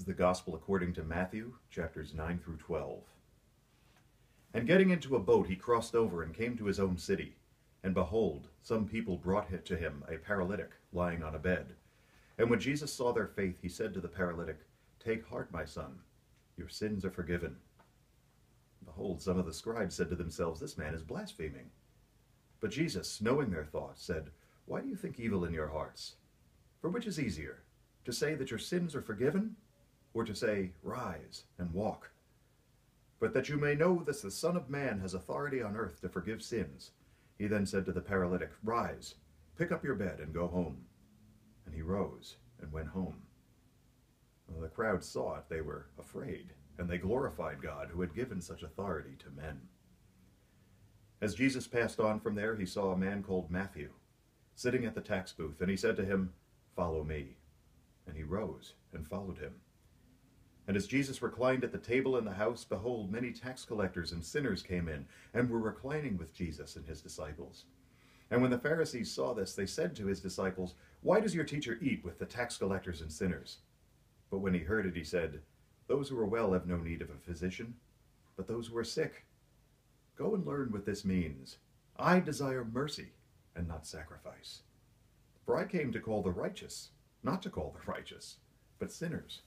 is the Gospel according to Matthew, chapters 9 through 12. And getting into a boat, he crossed over and came to his own city. And behold, some people brought to him a paralytic lying on a bed. And when Jesus saw their faith, he said to the paralytic, "Take heart, my son, your sins are forgiven." Behold, some of the scribes said to themselves, "This man is blaspheming." But Jesus, knowing their thoughts, said, "Why do you think evil in your hearts? For which is easier, to say that your sins are forgiven, or to say, 'Rise and walk'? But that you may know that the Son of Man has authority on earth to forgive sins." He then said to the paralytic, "Rise, pick up your bed and go home." And he rose and went home. When the crowd saw it, they were afraid, and they glorified God who had given such authority to men. As Jesus passed on from there, he saw a man called Matthew sitting at the tax booth, and he said to him, "Follow me." And he rose and followed him. And as Jesus reclined at the table in the house, behold, many tax collectors and sinners came in and were reclining with Jesus and his disciples. And when the Pharisees saw this, they said to his disciples, "Why does your teacher eat with the tax collectors and sinners?" But when he heard it, he said, "Those who are well have no need of a physician, but those who are sick. Go and learn what this means. I desire mercy and not sacrifice. For I came to call the righteous, not to call the righteous, but sinners."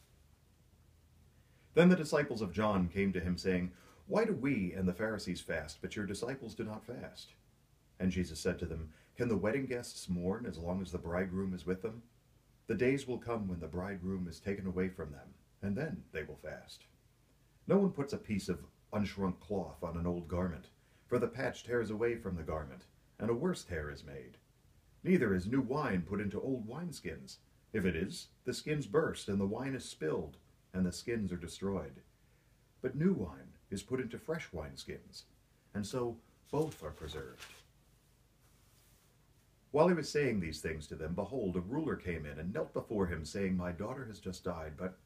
Then the disciples of John came to him, saying, "Why do we and the Pharisees fast, but your disciples do not fast?" And Jesus said to them, "Can the wedding guests mourn as long as the bridegroom is with them? The days will come when the bridegroom is taken away from them, and then they will fast. No one puts a piece of unshrunk cloth on an old garment, for the patch tears away from the garment, and a worse tear is made. Neither is new wine put into old wineskins. If it is, the skins burst, and the wine is spilled, and the skins are destroyed. But new wine is put into fresh wineskins, and so both are preserved." While he was saying these things to them, behold, a ruler came in and knelt before him, saying, "My daughter has just died, but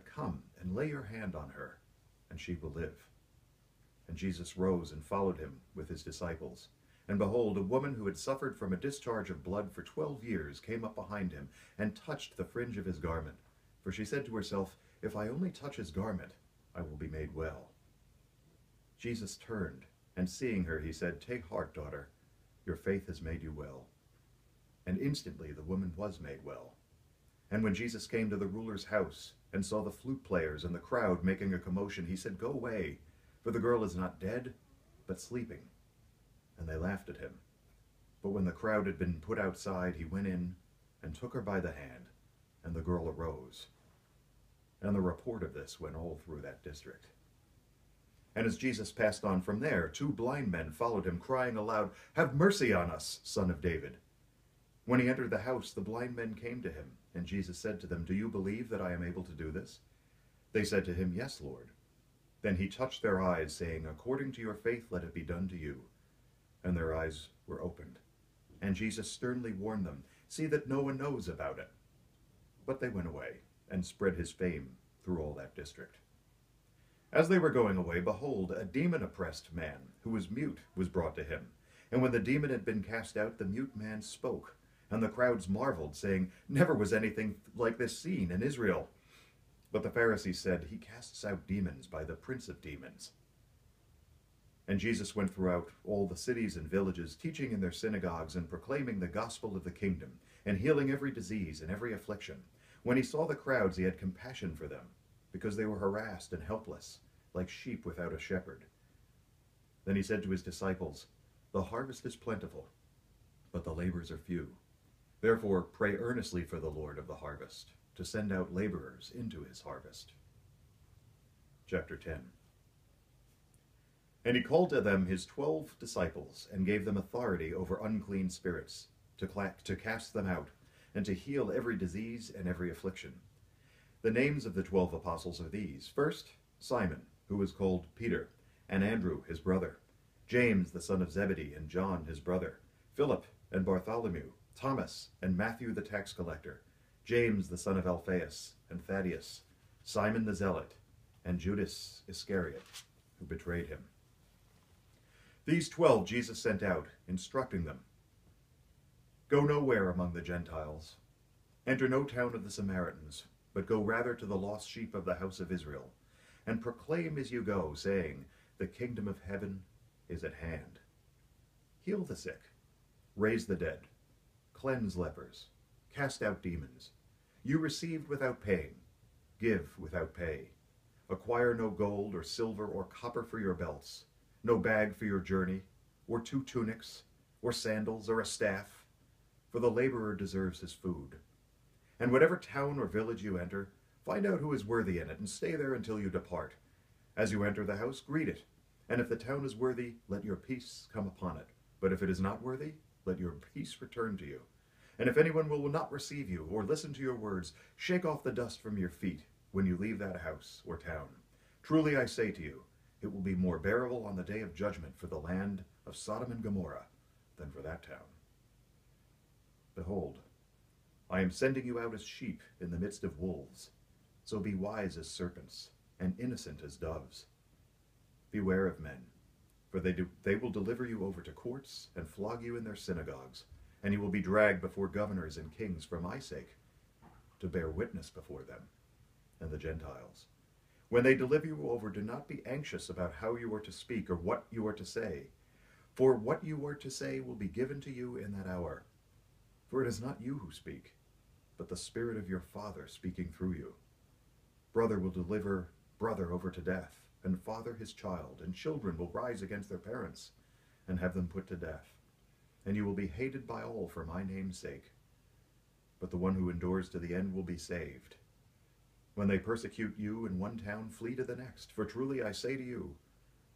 come and lay your hand on her, and she will live." And Jesus rose and followed him with his disciples. And behold, a woman who had suffered from a discharge of blood for 12 years came up behind him and touched the fringe of his garment. For she said to herself, "If I only touch his garment, I will be made well." Jesus turned, and seeing her, he said, "Take heart, daughter, your faith has made you well." And instantly the woman was made well. And when Jesus came to the ruler's house and saw the flute players and the crowd making a commotion, he said, "Go away, for the girl is not dead, but sleeping." And they laughed at him. But when the crowd had been put outside, he went in and took her by the hand, and the girl arose. And the report of this went all through that district. And as Jesus passed on from there, 2 blind men followed him, crying aloud, "Have mercy on us, Son of David." When he entered the house, the blind men came to him, and Jesus said to them, "Do you believe that I am able to do this?" They said to him, "Yes, Lord." Then he touched their eyes, saying, "According to your faith let it be done to you." And their eyes were opened. And Jesus sternly warned them, "See that no one knows about it." But they went away and spread his fame through all that district. As they were going away, behold, a demon-oppressed man, who was mute, was brought to him. And when the demon had been cast out, the mute man spoke. And the crowds marveled, saying, "Never was anything like this seen in Israel." But the Pharisees said, "He casts out demons by the prince of demons." And Jesus went throughout all the cities and villages, teaching in their synagogues and proclaiming the gospel of the kingdom, and healing every disease and every affliction. When he saw the crowds, he had compassion for them, because they were harassed and helpless, like sheep without a shepherd. Then he said to his disciples, "The harvest is plentiful, but the laborers are few. Therefore pray earnestly for the Lord of the harvest, to send out laborers into his harvest." Chapter 10. And he called to them his 12 disciples, and gave them authority over unclean spirits, to cast them out, and to heal every disease and every affliction. The names of the 12 apostles are these: first, Simon, who was called Peter, and Andrew his brother, James the son of Zebedee, and John his brother, Philip and Bartholomew, Thomas and Matthew the tax collector, James the son of Alphaeus and Thaddeus, Simon the zealot, and Judas Iscariot, who betrayed him. These 12 Jesus sent out, instructing them, "Go nowhere among the Gentiles. Enter no town of the Samaritans. but go rather to the lost sheep of the house of Israel, and proclaim as you go, saying, the kingdom of heaven is at hand. Heal the sick, raise the dead, cleanse lepers, cast out demons. You received without paying, give without pay. Acquire no gold or silver or copper for your belts, no bag for your journey, or 2 tunics, or sandals, or a staff, for the laborer deserves his food. And whatever town or village you enter, find out who is worthy in it, and stay there until you depart. As you enter the house, greet it. And if the town is worthy, let your peace come upon it. But if it is not worthy, let your peace return to you. And if anyone will not receive you, or listen to your words, shake off the dust from your feet when you leave that house or town. Truly I say to you, it will be more bearable on the day of judgment for the land of Sodom and Gomorrah than for that town. Behold, I am sending you out as sheep in the midst of wolves. So be wise as serpents, and innocent as doves. Beware of men, for they will deliver you over to courts and flog you in their synagogues, and you will be dragged before governors and kings for my sake, to bear witness before them and the Gentiles. When they deliver you over, do not be anxious about how you are to speak or what you are to say, for what you are to say will be given to you in that hour. For it is not you who speak, but the Spirit of your Father speaking through you. Brother will deliver brother over to death, and father his child, and children will rise against their parents and have them put to death. And you will be hated by all for my name's sake. But the one who endures to the end will be saved. When they persecute you in one town, flee to the next. For truly I say to you,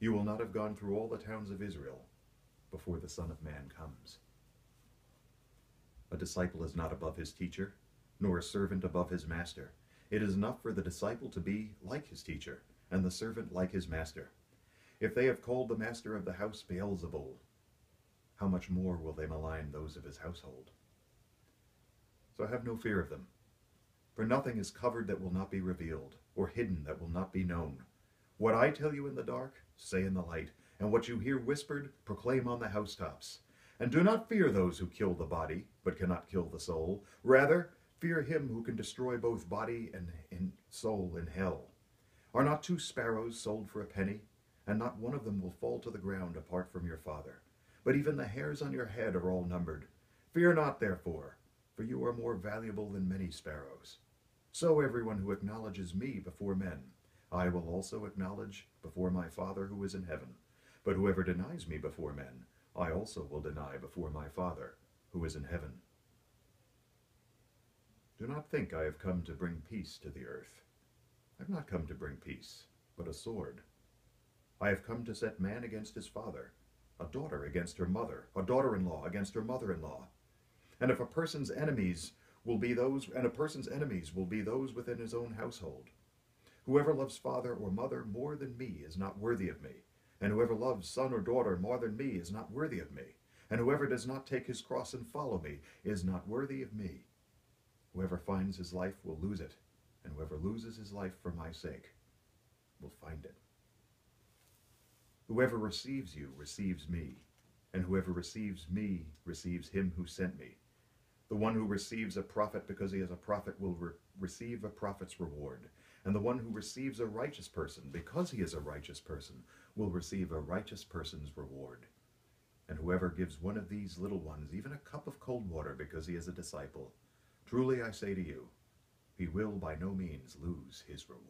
you will not have gone through all the towns of Israel before the Son of Man comes. A disciple is not above his teacher, nor a servant above his master. It is enough for the disciple to be like his teacher, and the servant like his master. If they have called the master of the house Beelzebul, how much more will they malign those of his household? So have no fear of them. For nothing is covered that will not be revealed, or hidden that will not be known. What I tell you in the dark, say in the light, and what you hear whispered, proclaim on the housetops. And do not fear those who kill the body, but cannot kill the soul. Rather, fear him who can destroy both body and soul in hell. Are not 2 sparrows sold for a penny? And not one of them will fall to the ground apart from your Father. But even the hairs on your head are all numbered. Fear not, therefore, for you are more valuable than many sparrows. So everyone who acknowledges me before men, I will also acknowledge before my Father who is in heaven. But whoever denies me before men, I also will deny before my Father who is in heaven. Do not think I have come to bring peace to the earth. I have not come to bring peace, but a sword. I have come to set man against his father, a daughter against her mother, a daughter-in-law against her mother-in-law. And a person's enemies will be those within his own household. Whoever loves father or mother more than me is not worthy of me, and whoever loves son or daughter more than me is not worthy of me, and whoever does not take his cross and follow me is not worthy of me. Whoever finds his life will lose it, and whoever loses his life for my sake will find it. Whoever receives you receives me, and whoever receives me receives him who sent me. The one who receives a prophet because he is a prophet will receive a prophet's reward, and the one who receives a righteous person because he is a righteous person will receive a righteous person's reward. And whoever gives one of these little ones even a cup of cold water because he is a disciple, truly I say to you, he will by no means lose his reward.